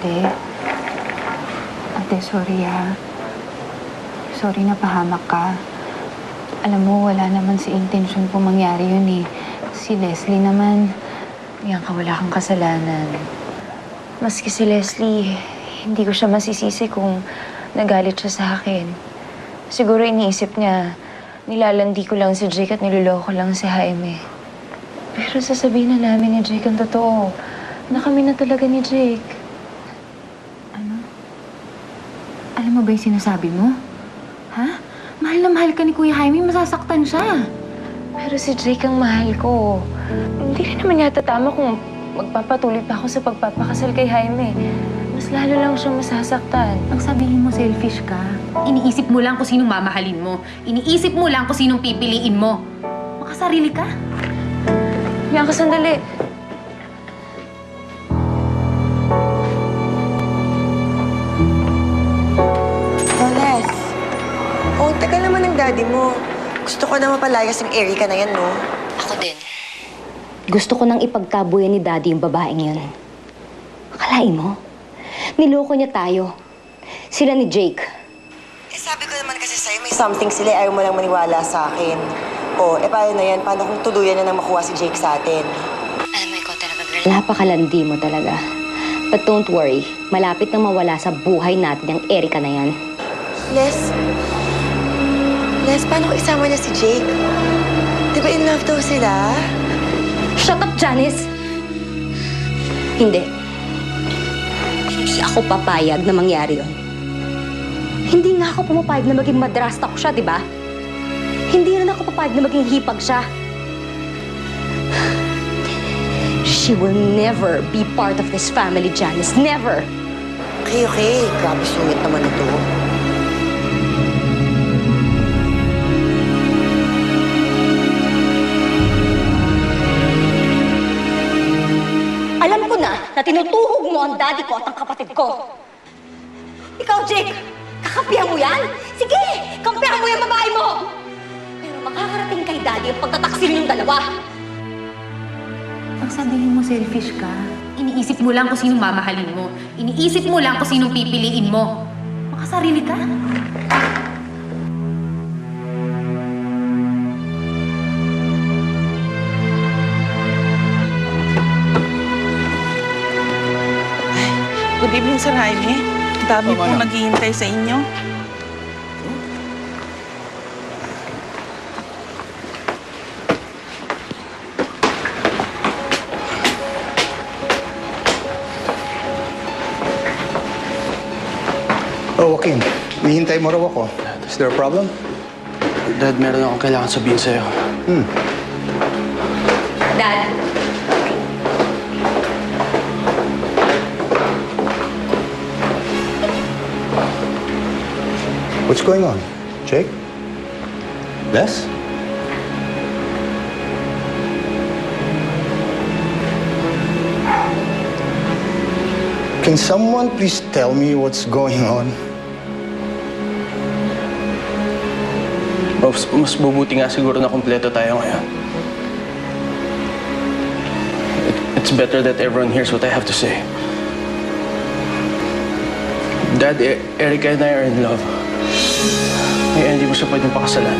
Ate. Ate, sorry ah. Sorry na pahamak ka. Alam mo, wala naman si intention po mangyari yun eh. Si Leslie naman, yan ka, wala kang kasalanan. Maski si Leslie, hindi ko siya masisisi kung nagalit siya sa akin. Siguro iniisip niya, nilalandi ko lang si Jake at niloloko lang si Jaime. Pero sasabihin na namin ni Jake ang totoo, na kami na talaga ni Jake. Ano? Alam mo ba yung sinasabi mo? Ha? Mahal na mahal ka ni Kuya Jaime, masasaktan siya. Pero si Jake ang mahal ko. Hindi rin naman yata tama kung magpapatuloy pa ako sa pagpapakasal kay Jaime. Mas lalo lang siya masasaktan. Ang sabihin mo, selfish ka. Iniisip mo lang kung sinong mamahalin mo. Iniisip mo lang kung sinong pipiliin mo. Makasarili ka? Bianca, sandali. Les. Oh, tagal naman ng daddy mo. Gusto ko na mapalayas yung Erica na yan, no? Ako din. Gusto ko nang ipagkabuyan ni Daddy yung babaeng yun. Akalain mo? Niloko niya tayo. Sila ni Jake. Eh, sabi ko naman kasi sa'yo, may something sila, ayaw mo lang maniwala sa akin. Oh, paano na yan? Paano kung tuluyan na nang makuha si Jake sa atin? Alam mo, ikaw talaga, girl. Napakalandi mo talaga. But don't worry, malapit nang mawala sa buhay natin yung Erica na yan. Les, paano kung isama niya si Jake? Di ba in love daw sila? Shut up, Janice! Hindi. Hindi ako papayag na mangyari yun. Hindi nga ako pumapayag na maging madrasta ko siya, di ba? Hindi rin ako papayag na maging hipag siya. She will never be part of this family, Janice. Never! Okay. Grabe sungit naman ito. Alam ko na tinutuhog mo ang daddy ko at ang kapatid ko. Ikaw, Jake, kakapihan mo yan? Sige, kampihan mo yung babae mo! Pero makakarating kay daddy ang pagtataksil ng dalawa. Ang sabihin mo, selfish ka. Iniisip mo lang kung sinong mamahalin mo. Iniisip mo lang kung sinong pipiliin mo. Makasarili ka? Good evening, Sir Jaime. Ang dami po naghihintay sa inyo. Oh, Joaquin. Nihintay mo raw ako. Is there a problem? Dad, meron akong kailangan sabihin sa'yo. Dad, What's going on? Jake? Les? Can someone please tell me what's going on? Mas bubuti nga siguro na kumpleto tayo ngayon. It's better that everyone hears what I have to say. Dad, Erica and I are in love. Kaya hindi mo siya pwedeng pakasalan.